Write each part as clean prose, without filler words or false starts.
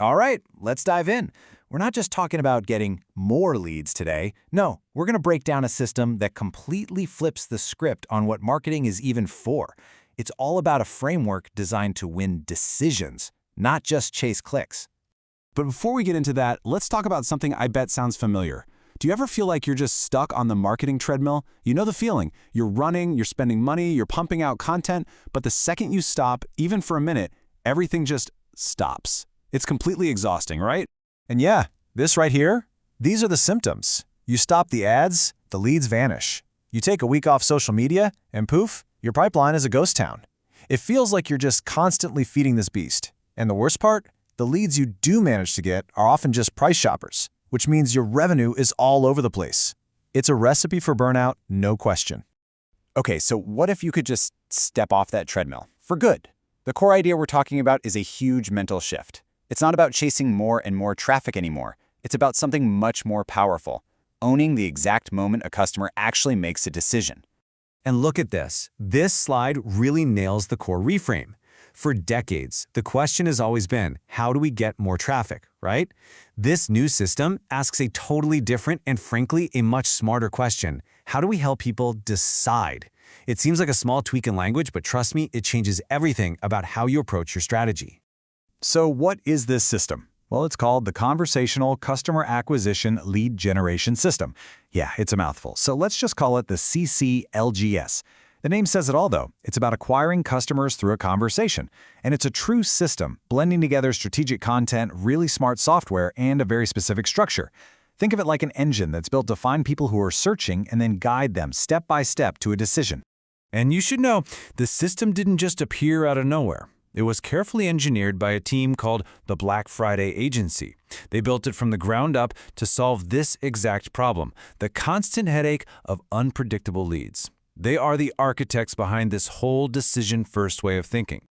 All right, let's dive in. We're not just talking about getting more leads today. No, we're going to break down a system that completely flips the script on what marketing is even for. It's all about a framework designed to win decisions, not just chase clicks. But before we get into that, let's talk about something I bet sounds familiar. Do you ever feel like you're just stuck on the marketing treadmill? You know the feeling. You're running, you're spending money, you're pumping out content, but the second you stop, even for a minute, everything just stops. It's completely exhausting, right? And yeah, this right here, these are the symptoms. You stop the ads, the leads vanish. You take a week off social media, and poof, your pipeline is a ghost town. It feels like you're just constantly feeding this beast. And the worst part? The leads you do manage to get are often just price shoppers, which means your revenue is all over the place. It's a recipe for burnout, no question. Okay, so what if you could just step off that treadmill for good? The core idea we're talking about is a huge mental shift. It's not about chasing more and more traffic anymore. It's about something much more powerful, owning the exact moment a customer actually makes a decision. And look at this. This slide really nails the core reframe. For decades, the question has always been, how do we get more traffic, right? This new system asks a totally different and frankly, a much smarter question. How do we help people decide? It seems like a small tweak in language, but trust me, it changes everything about how you approach your strategy. So what is this system? Well, it's called the Conversational Customer Acquisition Lead Generation System. Yeah, it's a mouthful, so let's just call it the CCA LGS. The name says it all, though. It's about acquiring customers through a conversation. And it's a true system, blending together strategic content, really smart software, and a very specific structure. Think of it like an engine that's built to find people who are searching and then guide them step by step to a decision. And you should know, the system didn't just appear out of nowhere. It was carefully engineered by a team called the Black Friday Agency. They built it from the ground up to solve this exact problem, the constant headache of unpredictable leads. They are the architects behind this whole decision-first way of thinking.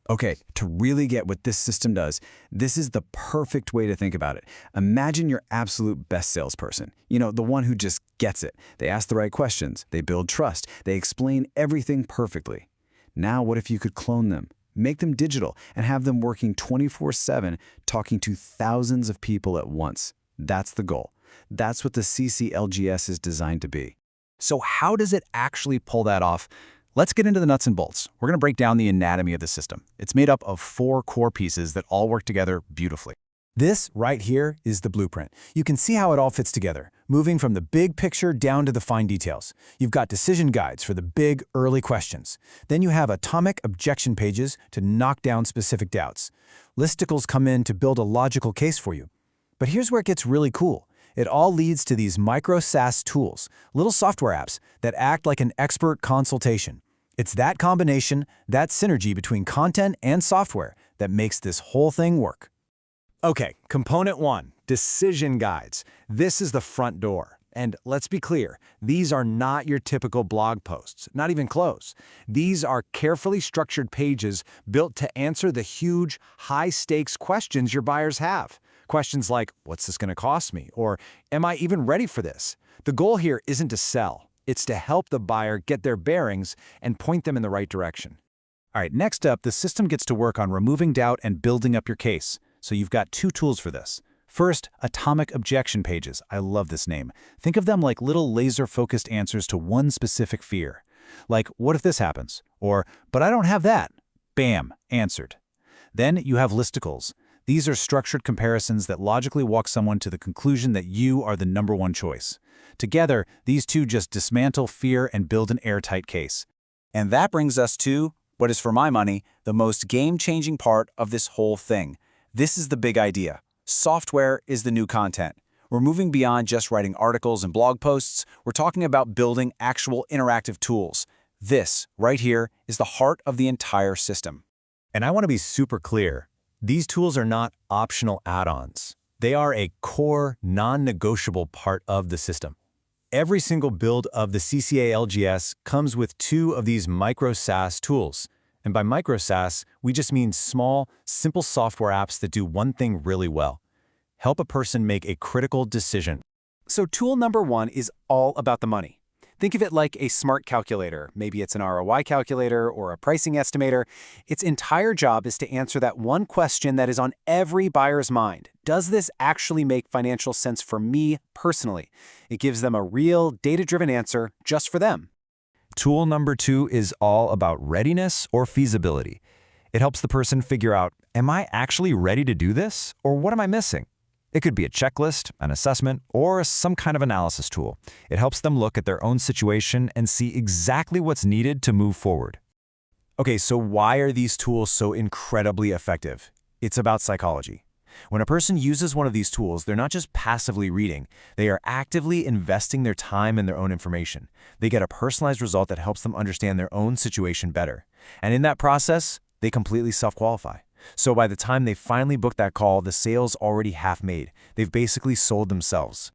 Okay, to really get what this system does, this is the perfect way to think about it. Imagine your absolute best salesperson. You know, the one who just gets it. They ask the right questions, they build trust, they explain everything perfectly. Now, what if you could clone them? Make them digital and have them working 24/7, talking to thousands of people at once. That's the goal. That's what the CCA LGS is designed to be. So how does it actually pull that off? Let's get into the nuts and bolts. We're going to break down the anatomy of the system. It's made up of 4 core pieces that all work together beautifully. This right here is the blueprint. You can see how it all fits together, moving from the big picture down to the fine details. You've got decision guides for the big, early questions. Then you have atomic objection pages to knock down specific doubts. Listicles come in to build a logical case for you. But here's where it gets really cool. It all leads to these micro SaaS tools, little software apps that act like an expert consultation. It's that combination, that synergy between content and software that makes this whole thing work. Okay, component 1, decision guides. This is the front door. And let's be clear, these are not your typical blog posts, not even close. These are carefully structured pages built to answer the huge, high-stakes questions your buyers have. Questions like, what's this going to cost me? Or, am I even ready for this? The goal here isn't to sell. It's to help the buyer get their bearings and point them in the right direction. All right, next up, the system gets to work on removing doubt and building up your case. So you've got 2 tools for this. First, atomic objection pages. I love this name. Think of them like little laser-focused answers to one specific fear. Like, what if this happens? Or, but I don't have that. Bam, answered. Then you have listicles. These are structured comparisons that logically walk someone to the conclusion that you are the #1 choice. Together, these 2 just dismantle fear and build an airtight case. And that brings us to, what is for my money, the most game-changing part of this whole thing. This is the big idea. Software is the new content. We're moving beyond just writing articles and blog posts. We're talking about building actual interactive tools. This, right here, is the heart of the entire system. And I want to be super clear. These tools are not optional add-ons. They are a core, non-negotiable part of the system. Every single build of the CCA LGS comes with 2 of these micro SaaS tools. And by micro SaaS, we just mean small, simple software apps that do one thing really well: help a person make a critical decision. So tool number 1 is all about the money. Think of it like a smart calculator. Maybe it's an ROI calculator or a pricing estimator. Its entire job is to answer that one question that is on every buyer's mind. Does this actually make financial sense for me personally? It gives them a real, data-driven answer just for them. Tool number 2 is all about readiness or feasibility. It helps the person figure out, am I actually ready to do this, or what am I missing? It could be a checklist, an assessment, or some kind of analysis tool. It helps them look at their own situation and see exactly what's needed to move forward. Okay, so why are these tools so incredibly effective? It's about psychology. When a person uses one of these tools, they're not just passively reading, they are actively investing their time in their own information. They get a personalized result that helps them understand their own situation better. And in that process, they completely self-qualify. So by the time they finally book that call, the sale's already half made. They've basically sold themselves.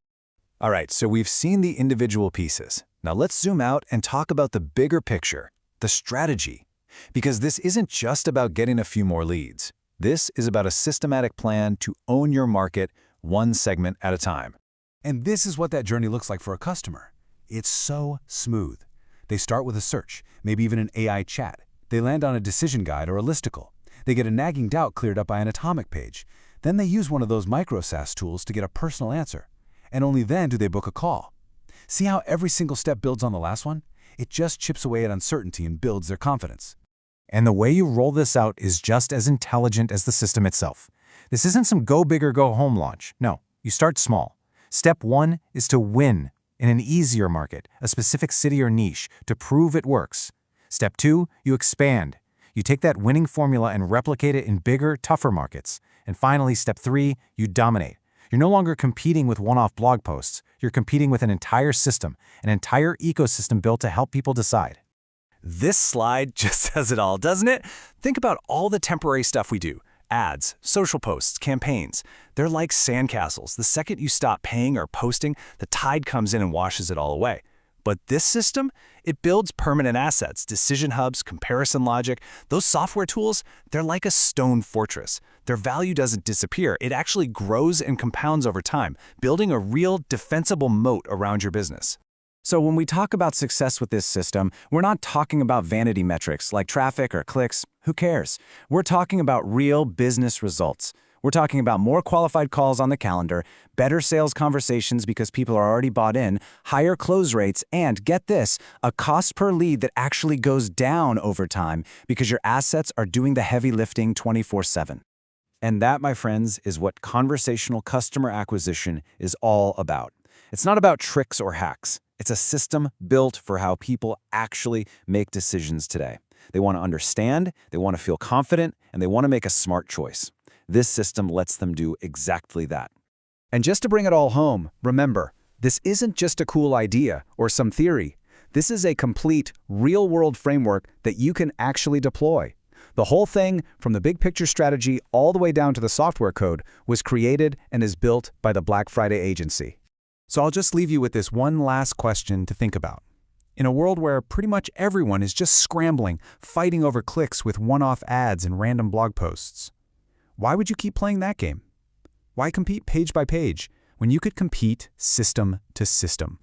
All right, so we've seen the individual pieces. Now let's zoom out and talk about the bigger picture, the strategy. Because this isn't just about getting a few more leads. This is about a systematic plan to own your market one segment at a time. And this is what that journey looks like for a customer. It's so smooth. They start with a search, maybe even an AI chat. They land on a decision guide or a listicle. They get a nagging doubt cleared up by an atomic page. Then they use one of those micro SaaS tools to get a personal answer. And only then do they book a call. See how every single step builds on the last one? It just chips away at uncertainty and builds their confidence. And the way you roll this out is just as intelligent as the system itself. This isn't some go big or go home launch. No, you start small. Step 1 is to win in an easier market, a specific city or niche, to prove it works. Step 2, you expand. You take that winning formula and replicate it in bigger, tougher markets. And finally, step 3, you dominate. You're no longer competing with one-off blog posts. You're competing with an entire system, an entire ecosystem built to help people decide. This slide just says it all, doesn't it? Think about all the temporary stuff we do. Ads, social posts, campaigns. They're like sandcastles. The second you stop paying or posting, the tide comes in and washes it all away. But this system, it builds permanent assets, decision hubs, comparison logic. Those software tools, they're like a stone fortress. Their value doesn't disappear. It actually grows and compounds over time, building a real defensible moat around your business. So when we talk about success with this system, we're not talking about vanity metrics like traffic or clicks. Who cares? We're talking about real business results. We're talking about more qualified calls on the calendar, better sales conversations because people are already bought in, higher close rates, and get this, a cost per lead that actually goes down over time because your assets are doing the heavy lifting 24/7. And that, my friends, is what conversational customer acquisition is all about. It's not about tricks or hacks. It's a system built for how people actually make decisions today. They want to understand, they want to feel confident, and they want to make a smart choice. This system lets them do exactly that. And just to bring it all home, remember, this isn't just a cool idea or some theory. This is a complete, real-world framework that you can actually deploy. The whole thing, from the big picture strategy all the way down to the software code, was created and is built by the Black Friday agency. So I'll just leave you with this one last question to think about. In a world where pretty much everyone is just scrambling, fighting over clicks with one-off ads and random blog posts, why would you keep playing that game? Why compete page by page when you could compete system to system?